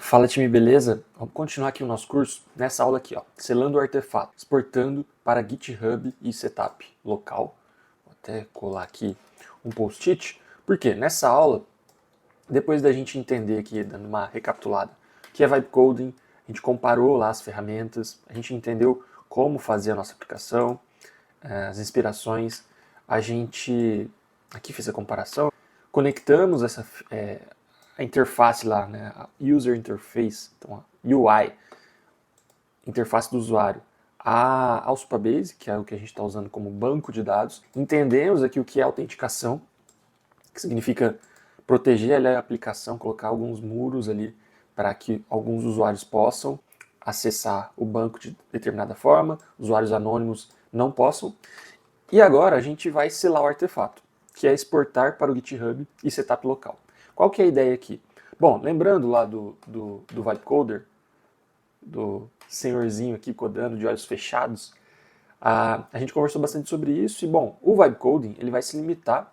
Fala time, beleza? Vamos continuar aqui o nosso curso nessa aula aqui, ó, selando o artefato, exportando para GitHub e setup local. Vou até colar aqui um post-it, porque nessa aula, depois da gente entender aqui, dando uma recapitulada, o que é vibe coding, a gente comparou lá as ferramentas, a gente entendeu como fazer a nossa aplicação, as inspirações, a gente aqui fez a comparação, conectamos a interface lá, né, a User Interface, então a UI, interface do usuário, ao Supabase, que é o que a gente está usando como banco de dados. Entendemos aqui o que é autenticação, que significa proteger a aplicação, colocar alguns muros ali para que alguns usuários possam acessar o banco de determinada forma, usuários anônimos não possam. E agora a gente vai selar o artefato, que é exportar para o GitHub e setup local. Qual que é a ideia aqui? Bom, lembrando lá do Vibe Coder, do senhorzinho aqui codando de olhos fechados, a gente conversou bastante sobre isso e, bom, o Vibe Coding ele vai se limitar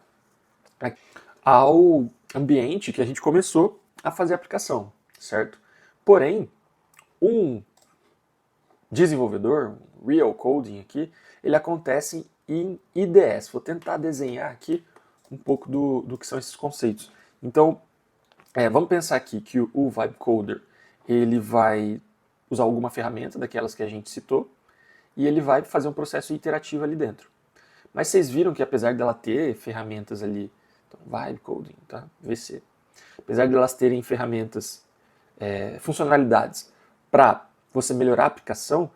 ao ambiente que a gente começou a fazer a aplicação, certo? Porém, um desenvolvedor, um real coding aqui, ele acontece em IDS. Vou tentar desenhar aqui um pouco do que são esses conceitos. Então, vamos pensar aqui que o Vibe Coder ele vai usar alguma ferramenta daquelas que a gente citou e ele vai fazer um processo iterativo ali dentro. Mas vocês viram que apesar dela ter ferramentas ali, então Vibe Coding, tá? VC, apesar de elas terem ferramentas, funcionalidades para você melhorar a aplicação,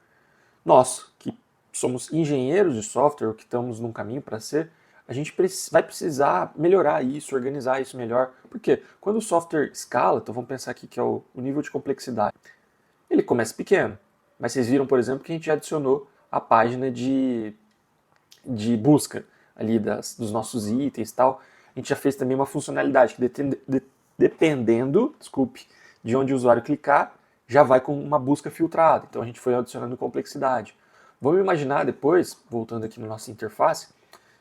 nós que somos engenheiros de software, ou que estamos num caminho para ser, a gente vai precisar melhorar isso, organizar isso melhor. Porque quando o software escala, então vamos pensar aqui que é o nível de complexidade, ele começa pequeno. Mas vocês viram, por exemplo, que a gente já adicionou a página de busca ali dos nossos itens e tal. A gente já fez também uma funcionalidade que dependendo, de onde o usuário clicar, já vai com uma busca filtrada. Então a gente foi adicionando complexidade. Vamos imaginar depois, voltando aqui na nossa interface,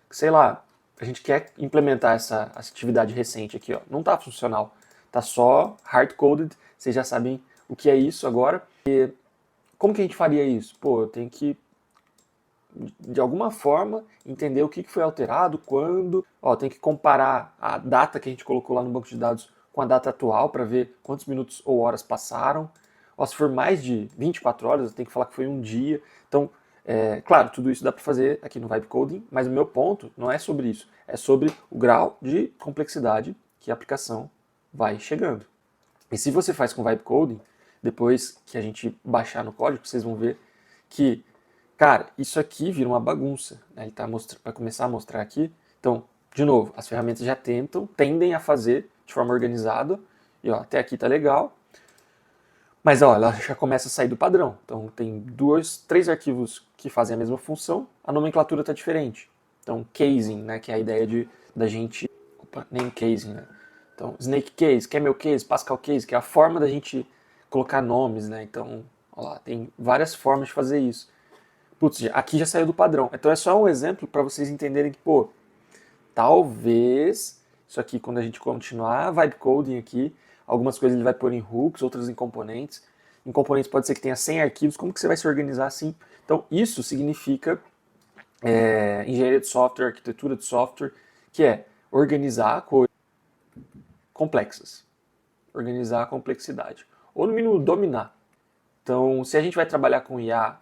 que, sei lá, a gente quer implementar essa atividade recente aqui, ó. Não está funcional, está só hard-coded, vocês já sabem o que é isso agora. E como que a gente faria isso? Pô, eu tenho que, de alguma forma, entender o que foi alterado, quando. Ó, tem que comparar a data que a gente colocou lá no banco de dados com a data atual para ver quantos minutos ou horas passaram. Ó, se for mais de 24 horas, eu tenho que falar que foi um dia. Então, claro, tudo isso dá para fazer aqui no Vibe Coding, mas o meu ponto não é sobre isso. É sobre o grau de complexidade que a aplicação vai chegando. E se você faz com Vibe Coding, depois que a gente baixar no código, vocês vão ver que, cara, isso aqui vira uma bagunça. Né? Ele vai começar a mostrar aqui. Então, de novo, as ferramentas já tendem a fazer de forma organizada. E ó, até aqui tá legal. Mas ó, ela já começa a sair do padrão. Então tem 3 arquivos que fazem a mesma função, a nomenclatura está diferente. Então casing, né, que é a ideia da gente... Opa, nem casing, né? Então snake case, camel case, pascal case, que é a forma da gente colocar nomes, né? Então, ó lá, tem várias formas de fazer isso. Putz, aqui já saiu do padrão. Então é só um exemplo para vocês entenderem que, pô, talvez isso aqui, quando a gente continuar Vibe Coding aqui, algumas coisas ele vai pôr em hooks, outras em componentes. Em componentes pode ser que tenha 100 arquivos. Como que você vai se organizar assim? Então, isso significa engenharia de software, arquitetura de software, que é organizar coisas complexas. Organizar a complexidade. Ou, no mínimo, dominar. Então, se a gente vai trabalhar com IA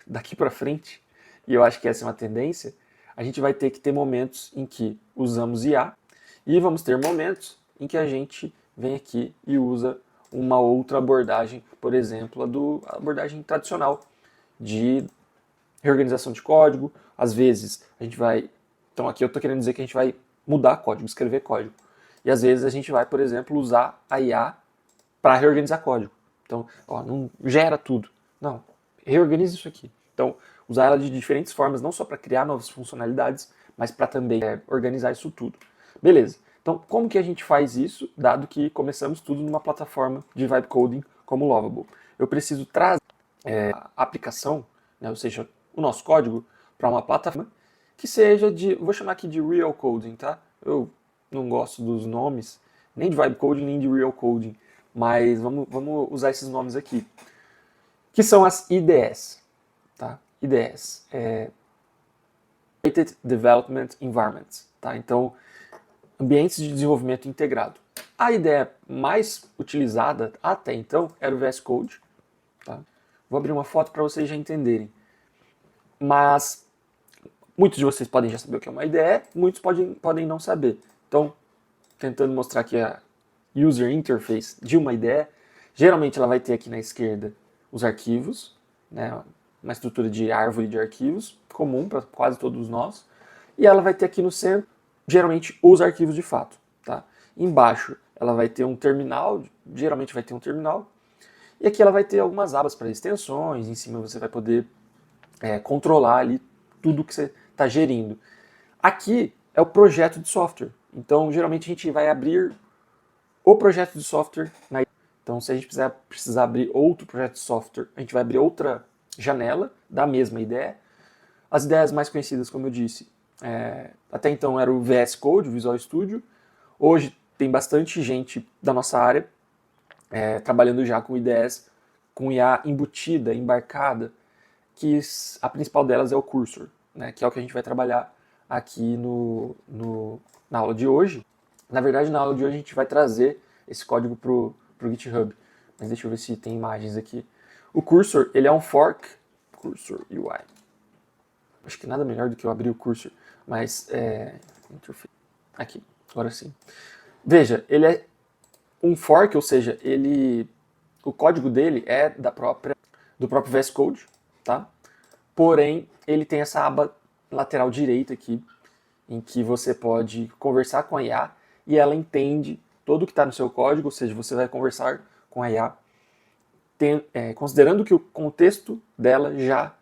daqui para frente, e eu acho que essa é uma tendência, a gente vai ter que ter momentos em que usamos IA e vamos ter momentos em que a gente vem aqui e usa uma outra abordagem, por exemplo, a abordagem tradicional de reorganização de código. Às vezes a gente vai... Então aqui eu estou querendo dizer que a gente vai mudar código, escrever código. E às vezes a gente vai, por exemplo, usar a IA para reorganizar código. Então, ó, não gera tudo. Não, reorganiza isso aqui. Então, usar ela de diferentes formas, não só para criar novas funcionalidades, mas para também organizar isso tudo. Beleza. Então, como que a gente faz isso, dado que começamos tudo numa plataforma de Vibe Coding como o Lovable? Eu preciso trazer a aplicação, né, ou seja, o nosso código, para uma plataforma que seja vou chamar aqui de Real Coding, tá? Eu não gosto dos nomes, nem de Vibe Coding, nem de Real Coding, mas vamos usar esses nomes aqui, que são as IDEs, tá? IDEs, Integrated Development Environments, tá? Então, ambientes de desenvolvimento integrado. A ideia mais utilizada até então era o VS Code, tá? Vou abrir uma foto para vocês já entenderem. Mas muitos de vocês podem já saber o que é uma IDE, muitos podem não saber. Então, tentando mostrar aqui a user interface de uma IDE, geralmente ela vai ter aqui na esquerda os arquivos, né, uma estrutura de árvore de arquivos, comum para quase todos nós, e ela vai ter aqui no centro, geralmente, os arquivos de fato. Tá? Embaixo ela vai ter um terminal, geralmente vai ter um terminal, e aqui ela vai ter algumas abas para extensões, em cima você vai poder controlar ali tudo que você está gerindo. Aqui é o projeto de software, então geralmente a gente vai abrir o projeto de software na. Então, se a gente precisar abrir outro projeto de software, a gente vai abrir outra janela da mesma ideia. As ideias mais conhecidas, como eu disse, até então era o VS Code, o Visual Studio. Hoje tem bastante gente da nossa área trabalhando já com ideias com IA embutida, embarcada, que a principal delas é o Cursor, né, que é o que a gente vai trabalhar aqui na aula de hoje. Na verdade, na aula de hoje a gente vai trazer esse código para o GitHub. Mas deixa eu ver se tem imagens aqui. O Cursor, ele é um fork. Cursor UI. Acho que nada melhor do que eu abrir o Cursor. Mas, interface. Aqui, agora sim. Veja, ele é um fork, ou seja, o código dele é do próprio VS Code, tá? Porém, ele tem essa aba lateral direita aqui, em que você pode conversar com a IA e ela entende tudo que está no seu código, ou seja, você vai conversar com a IA considerando que o contexto dela já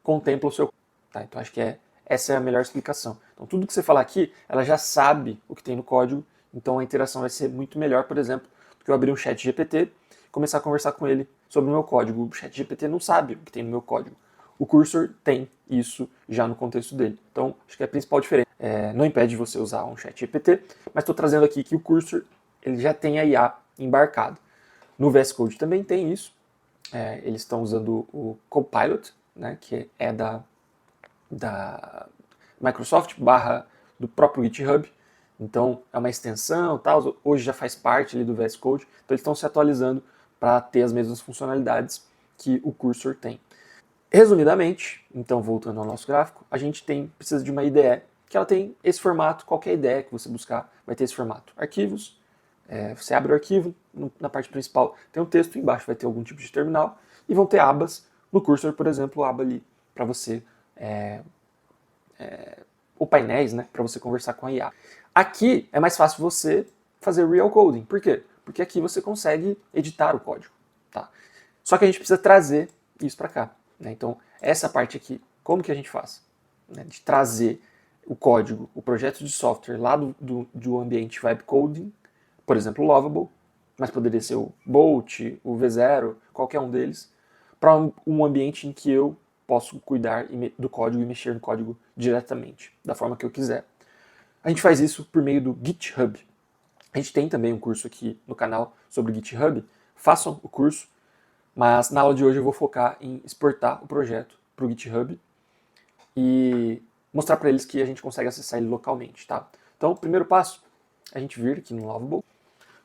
contempla o seu código. Tá? Então acho que essa é a melhor explicação. Então tudo que você falar aqui, ela já sabe o que tem no código, então a interação vai ser muito melhor, por exemplo, do que eu abrir um chat GPT e começar a conversar com ele sobre o meu código. O chat GPT não sabe o que tem no meu código. O Cursor tem isso já no contexto dele. Então, acho que é a principal diferença. Não impede você usar um chat GPT, mas estou trazendo aqui que o Cursor ele já tem a IA embarcado. No VS Code também tem isso. Eles estão usando o Copilot, né, que é da Microsoft / do próprio GitHub. Então, é uma extensão, tal. Hoje já faz parte ali do VS Code. Então, eles estão se atualizando para ter as mesmas funcionalidades que o Cursor tem. Resumidamente, então voltando ao nosso gráfico, a gente precisa de uma IDE que ela tem esse formato, qualquer ideia que você buscar vai ter esse formato. Arquivos, você abre o arquivo, na parte principal tem um texto, embaixo vai ter algum tipo de terminal, e vão ter abas, no Cursor, por exemplo, aba ali para você, ou painéis, né, para você conversar com a IA. Aqui é mais fácil você fazer real coding, por quê? Porque aqui você consegue editar o código. Tá? Só que a gente precisa trazer isso para cá. Então, essa parte aqui, como que a gente faz? De trazer o código, o projeto de software lá do ambiente Vibe Coding, por exemplo, o Lovable, mas poderia ser o Bolt, o V0, qualquer um deles, para um ambiente em que eu posso cuidar do código e mexer no código diretamente, da forma que eu quiser. A gente faz isso por meio do GitHub. A gente tem também um curso aqui no canal sobre GitHub. Façam o curso. Mas na aula de hoje eu vou focar em exportar o projeto para o GitHub e mostrar para eles que a gente consegue acessar ele localmente. Tá? Então, o primeiro passo é a gente vir aqui no Lovable,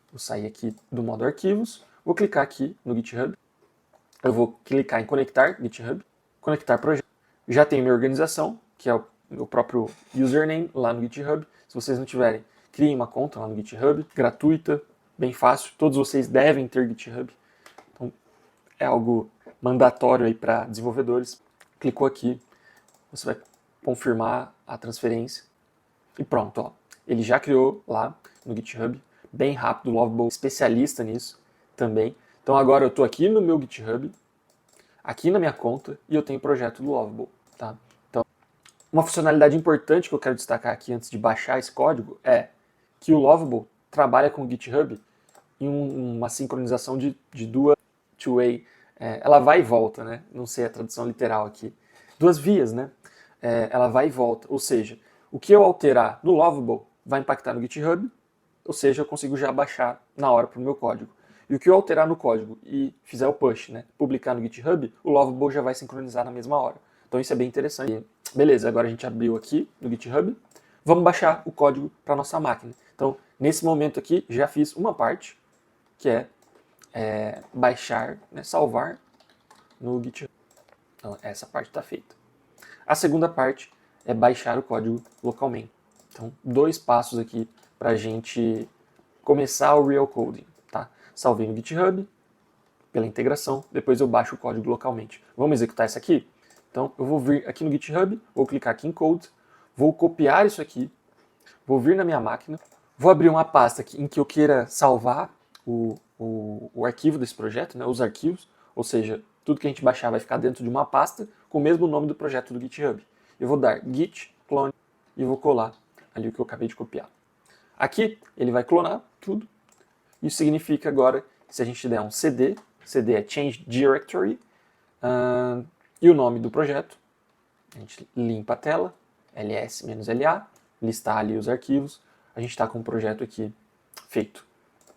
vou sair aqui do modo arquivos, vou clicar aqui no GitHub, eu vou clicar em conectar GitHub, conectar projeto. Já tenho minha organização, que é o meu próprio username lá no GitHub. Se vocês não tiverem, criem uma conta lá no GitHub, gratuita, bem fácil, todos vocês devem ter GitHub. É algo mandatório aí para desenvolvedores. Clicou aqui, você vai confirmar a transferência e pronto, ó. Ele já criou lá no GitHub, bem rápido, o Lovable especialista nisso também. Então agora eu estou aqui no meu GitHub, aqui na minha conta e eu tenho o projeto do Lovable, tá? Então, uma funcionalidade importante que eu quero destacar aqui antes de baixar esse código é que o Lovable trabalha com o GitHub em uma sincronização de duas two-way, ela vai e volta, né? Não sei a tradução literal aqui. Duas vias, né? Ela vai e volta. Ou seja, o que eu alterar no Lovable vai impactar no GitHub, ou seja, eu consigo já baixar na hora para o meu código. E o que eu alterar no código e fizer o push, né, publicar no GitHub, o Lovable já vai sincronizar na mesma hora. Então isso é bem interessante. E, beleza, agora a gente abriu aqui no GitHub. Vamos baixar o código para nossa máquina. Então, nesse momento aqui, já fiz uma parte, que é baixar, né, salvar no GitHub. Então, essa parte está feita. A segunda parte é baixar o código localmente. Então, 2 passos aqui para a gente começar o real coding. Tá? Salvei no GitHub, pela integração, depois eu baixo o código localmente. Vamos executar isso aqui? Então, eu vou vir aqui no GitHub, vou clicar aqui em Code, vou copiar isso aqui, vou vir na minha máquina, vou abrir uma pasta aqui em que eu queira salvar o arquivo desse projeto, né, os arquivos, ou seja, tudo que a gente baixar vai ficar dentro de uma pasta com o mesmo nome do projeto do GitHub. Eu vou dar git clone e vou colar ali o que eu acabei de copiar. Aqui ele vai clonar tudo. Isso significa agora que se a gente der um cd é change directory, e o nome do projeto, a gente limpa a tela, ls-la, listar ali os arquivos, a gente está com o projeto aqui feito,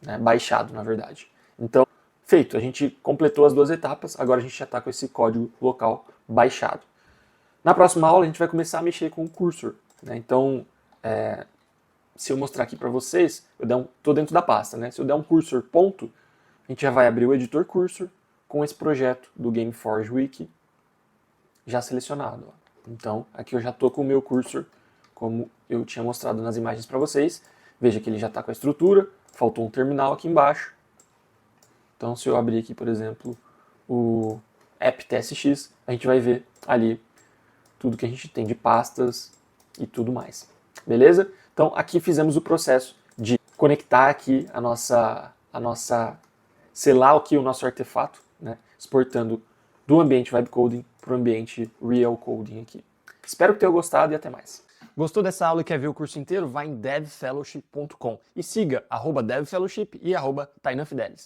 né, baixado na verdade. Então, feito, a gente completou as 2 etapas, agora a gente já está com esse código local baixado. Na próxima aula a gente vai começar a mexer com o cursor, né? Então, se eu mostrar aqui para vocês, eu estou dentro da pasta, né? Se eu der um cursor ponto, a gente já vai abrir o editor cursor com esse projeto do Gameforge Wiki já selecionado. Ó. Então, aqui eu já estou com o meu cursor, como eu tinha mostrado nas imagens para vocês. Veja que ele já está com a estrutura, faltou um terminal aqui embaixo. Então, se eu abrir aqui, por exemplo, o app.tsx, a gente vai ver ali tudo que a gente tem de pastas e tudo mais. Beleza? Então, aqui fizemos o processo de conectar aqui a nossa selar aqui o nosso artefato, né, exportando do ambiente Vibe Coding para o ambiente Real Coding aqui. Espero que tenham gostado e até mais. Gostou dessa aula e quer ver o curso inteiro? Vai em devfellowship.com e siga @devfellowship e @tainafidelis.